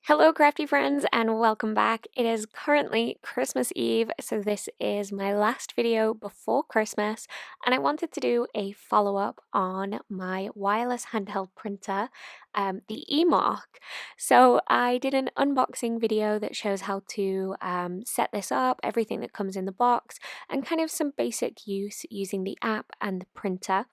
Hello, crafty friends, and welcome back. It is currently Christmas Eve, so this is my last video before Christmas, and I wanted to do a follow-up on my wireless handheld printer, the emark. So I did an unboxing video that shows how to set this up, everything that comes in the box, and kind of some basic use using the app and the printer.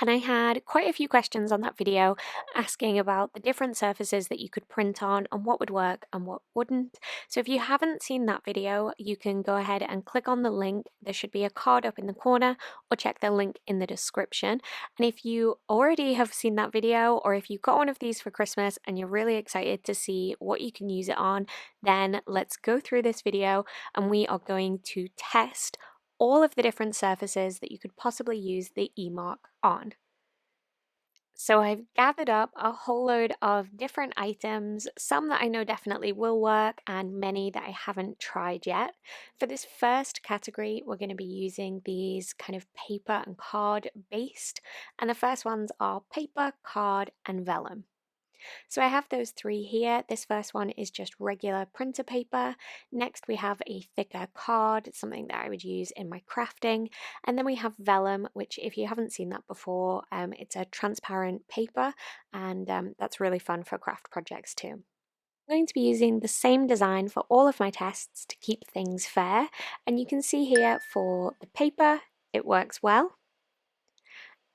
And I had quite a few questions on that video asking about the different surfaces that you could print on and what would work and what wouldn't. So if you haven't seen that video, you can go ahead and click on the link. There should be a card up in the corner, or check the link in the description. And if you already have seen that video, or if you got one of these for Christmas and you're really excited to see what you can use it on, then let's go through this video and we are going to test all of the different surfaces that you could possibly use the emark on. So I've gathered up a whole load of different items, some that I know definitely will work and many that I haven't tried yet. For this first category, we're going to be using these kind of paper and card based, and the first ones are paper, card, and vellum. So I have those three here. This first one is just regular printer paper. Next we have a thicker card, something that I would use in my crafting. And then we have vellum, which if you haven't seen that before, it's a transparent paper, and that's really fun for craft projects too. I'm going to be using the same design for all of my tests to keep things fair. And you can see here for the paper, it works well.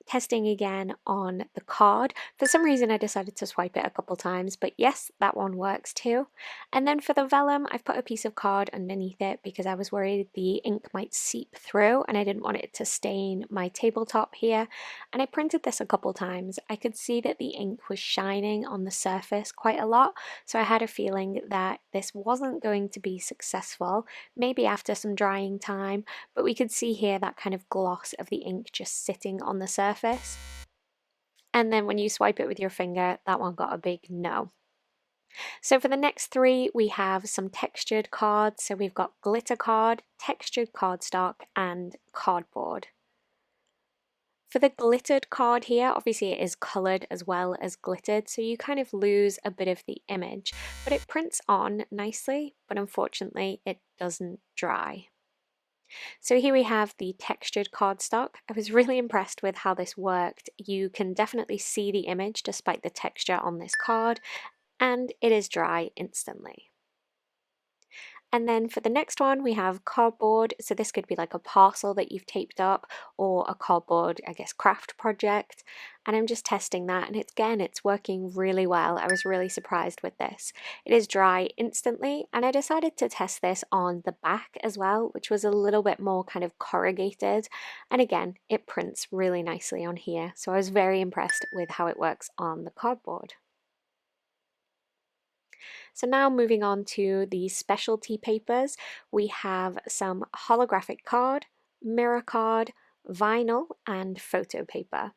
Testing again on the card. For some reason I decided to swipe it a couple times, but yes, that one works too. And then for the vellum, I've put a piece of card underneath it because I was worried the ink might seep through and I didn't want it to stain my tabletop here. And I printed this a couple times. I could see that the ink was shining on the surface quite a lot, so I had a feeling that this wasn't going to be successful, maybe after some drying time, but we could see here that kind of gloss of the ink just sitting on the surface. And then when you swipe it with your finger, that one got a big no. So for the next three, we have some textured cards. So we've got glitter card, textured cardstock, and cardboard. For the glittered card here, obviously it is coloured as well as glittered, so you kind of lose a bit of the image, but it prints on nicely, but unfortunately it doesn't dry. So here we have the textured cardstock. I was really impressed with how this worked. You can definitely see the image despite the texture on this card, and it is dry instantly. And then for the next one, we have cardboard. So this could be like a parcel that you've taped up, or a cardboard, I guess, craft project. And I'm just testing that, and it's working really well. I was really surprised with this. It is dry instantly, and I decided to test this on the back as well, which was a little bit more kind of corrugated. And again, it prints really nicely on here. So I was very impressed with how it works on the cardboard. So now moving on to the specialty papers, we have some holographic card, mirror card, vinyl, and photo paper.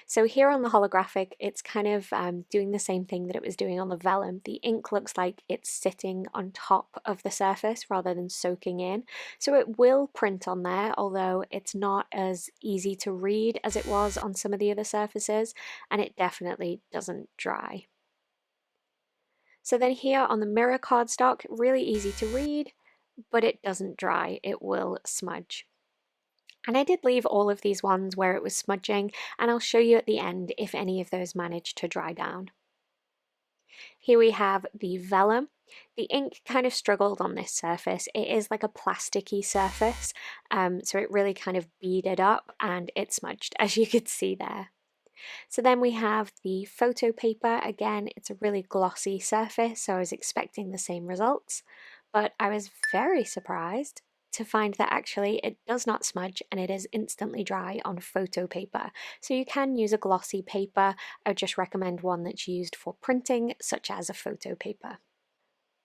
So here on the holographic, it's kind of doing the same thing that it was doing on the vellum. The ink looks like it's sitting on top of the surface rather than soaking in. So it will print on there, although it's not as easy to read as it was on some of the other surfaces, and it definitely doesn't dry. So then here on the mirror cardstock, really easy to read, but it doesn't dry, it will smudge. And I did leave all of these ones where it was smudging, and I'll show you at the end if any of those managed to dry down. Here we have the vellum. The ink kind of struggled on this surface. It is like a plasticky surface, so it really kind of beaded up and it smudged, as you could see there. So then we have the photo paper. Again, it's a really glossy surface, so I was expecting the same results, but I was very surprised to find that actually it does not smudge and it is instantly dry on photo paper. So you can use a glossy paper. I would just recommend one that's used for printing, such as a photo paper.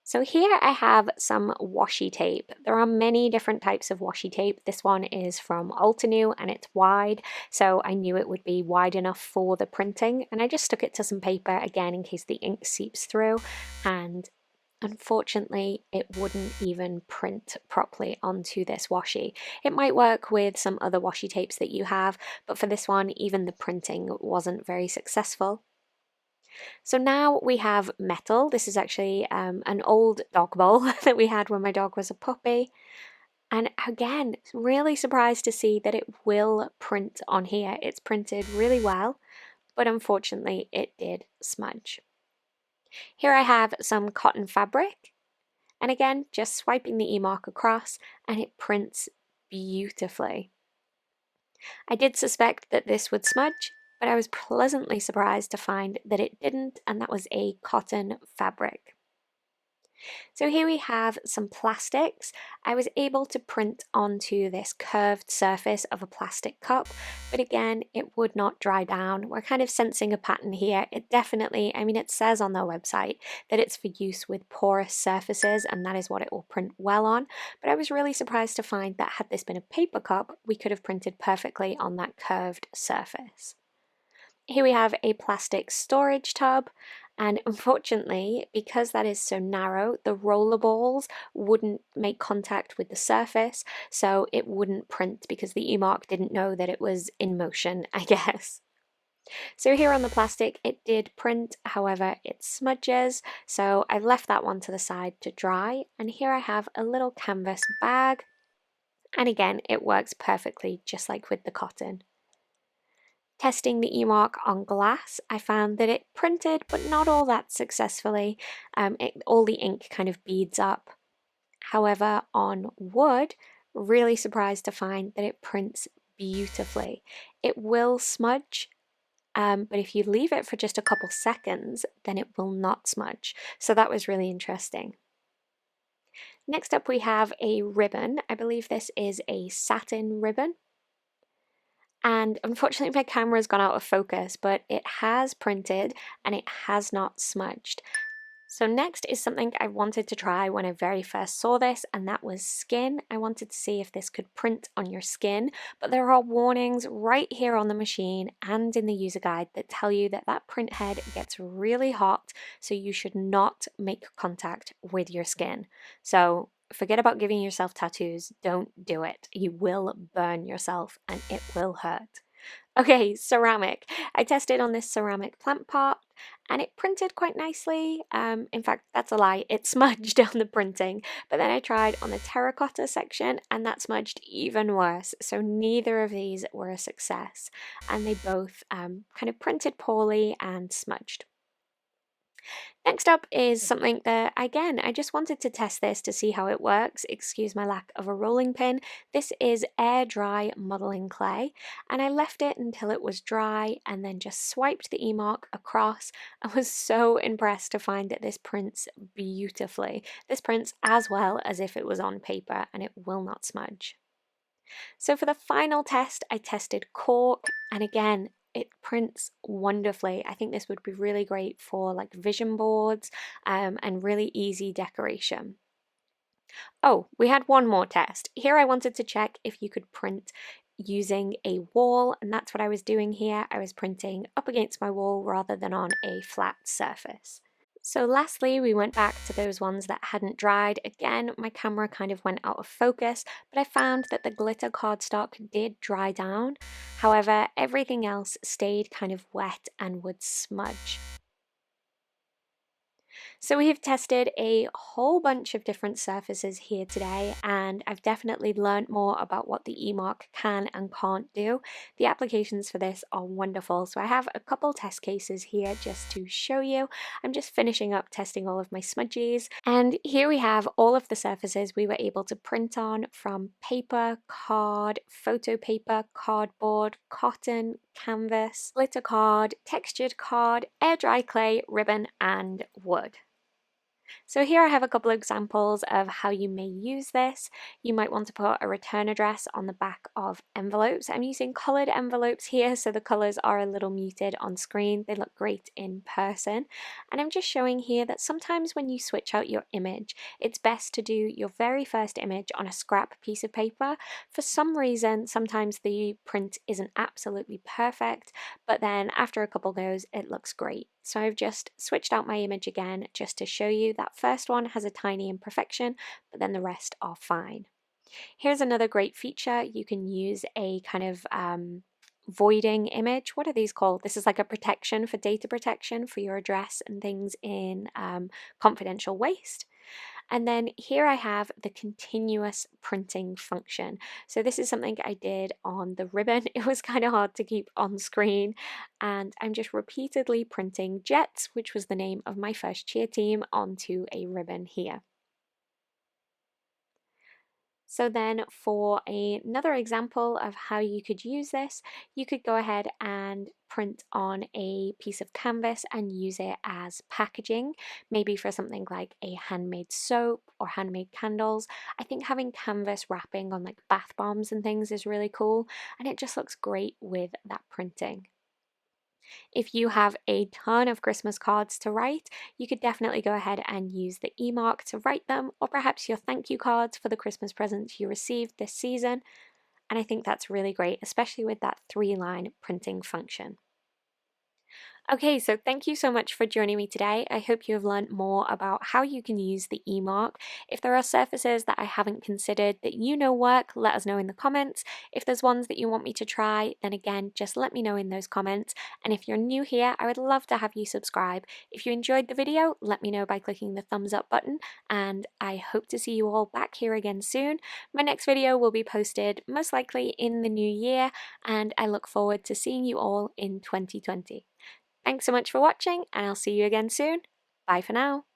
So here I have some washi tape. There are many different types of washi tape. This one is from Altenew and it's wide, so I knew it would be wide enough for the printing, and I just stuck it to some paper again in case the ink seeps through, and unfortunately it wouldn't even print properly onto this washi. It might work with some other washi tapes that you have, but for this one even the printing wasn't very successful. So now we have metal. This is actually an old dog bowl that we had when my dog was a puppy. And again, really surprised to see that it will print on here. It's printed really well, but unfortunately it did smudge. Here I have some cotton fabric, and again, just swiping the emark across and it prints beautifully. I did suspect that this would smudge, but I was pleasantly surprised to find that it didn't, and that was a cotton fabric. So here we have some plastics. I was able to print onto this curved surface of a plastic cup, but again, it would not dry down. We're kind of sensing a pattern here. It definitely, I mean, it says on their website that it's for use with porous surfaces, and that is what it will print well on. But I was really surprised to find that had this been a paper cup, we could have printed perfectly on that curved surface. Here we have a plastic storage tub, and unfortunately, because that is so narrow, the roller balls wouldn't make contact with the surface, so it wouldn't print because the emark didn't know that it was in motion, I guess. So here on the plastic, it did print, however, it smudges, so I've left that one to the side to dry, and here I have a little canvas bag, and again, it works perfectly just like with the cotton. Testing the emark on glass, I found that it printed, but not all that successfully. All the ink kind of beads up. However, on wood, really surprised to find that it prints beautifully. It will smudge, but if you leave it for just a couple seconds, then it will not smudge. So that was really interesting. Next up, we have a ribbon. I believe this is a satin ribbon. And unfortunately my camera's gone out of focus, but it has printed and it has not smudged. So next is something I wanted to try when I very first saw this, and that was skin. I wanted to see if this could print on your skin, but there are warnings right here on the machine and in the user guide that tell you that that print head gets really hot, so you should not make contact with your skin. So forget about giving yourself tattoos. Don't do it. You will burn yourself and it will hurt. Okay, ceramic. I tested on this ceramic plant pot and it printed quite nicely. In fact, that's a lie. It smudged on the printing, but then I tried on the terracotta section and that smudged even worse. So neither of these were a success and they both kind of printed poorly and smudged. Next up is something that, again, I just wanted to test this to see how it works. Excuse my lack of a rolling pin. This is air dry modeling clay, and I left it until it was dry and then just swiped the emark across. I was so impressed to find that this prints beautifully. This prints as well as if it was on paper and it will not smudge. So for the final test, I tested cork, and again, it prints wonderfully. I think this would be really great for like vision boards and really easy decoration. Oh, we had one more test. Here I wanted to check if you could print using a wall, and that's what I was doing here. I was printing up against my wall rather than on a flat surface. So lastly, we went back to those ones that hadn't dried. Again, my camera kind of went out of focus, but I found that the glitter cardstock did dry down. However, everything else stayed kind of wet and would smudge. So we have tested a whole bunch of different surfaces here today, and I've definitely learned more about what the emark can and can't do. The applications for this are wonderful, so I have a couple test cases here just to show you. I'm just finishing up testing all of my smudgies, and here we have all of the surfaces we were able to print on, from paper, card, photo paper, cardboard, cotton, canvas, glitter card, textured card, air dry clay, ribbon, and wood. So here I have a couple examples of how you may use this. You might want to put a return address on the back of envelopes. I'm using coloured envelopes here, so the colours are a little muted on screen. They look great in person. And I'm just showing here that sometimes when you switch out your image, it's best to do your very first image on a scrap piece of paper. For some reason, sometimes the print isn't absolutely perfect, but then after a couple goes, it looks great. So I've just switched out my image again just to show you that first one has a tiny imperfection, but then the rest are fine. Here's another great feature. You can use a kind of voiding image. What are these called? This is like a protection for data protection for your address and things in confidential waste. And then here I have the continuous printing function. So this is something I did on the ribbon. It was kind of hard to keep on screen, and I'm just repeatedly printing Jets, which was the name of my first cheer team, onto a ribbon here. So then for another example of how you could use this, you could go ahead and print on a piece of canvas and use it as packaging, maybe for something like a handmade soap or handmade candles. I think having canvas wrapping on like bath bombs and things is really cool, and it just looks great with that printing. If you have a ton of Christmas cards to write, you could definitely go ahead and use the emark to write them, or perhaps your thank you cards for the Christmas presents you received this season. And I think that's really great, especially with that 3-line printing function. Okay, so thank you so much for joining me today. I hope you have learned more about how you can use the emark. If there are surfaces that I haven't considered that you know work, let us know in the comments. If there's ones that you want me to try, then again, just let me know in those comments. And if you're new here, I would love to have you subscribe. If you enjoyed the video, let me know by clicking the thumbs up button, and I hope to see you all back here again soon. My next video will be posted most likely in the new year, and I look forward to seeing you all in 2020. Thanks so much for watching, and I'll see you again soon. Bye for now.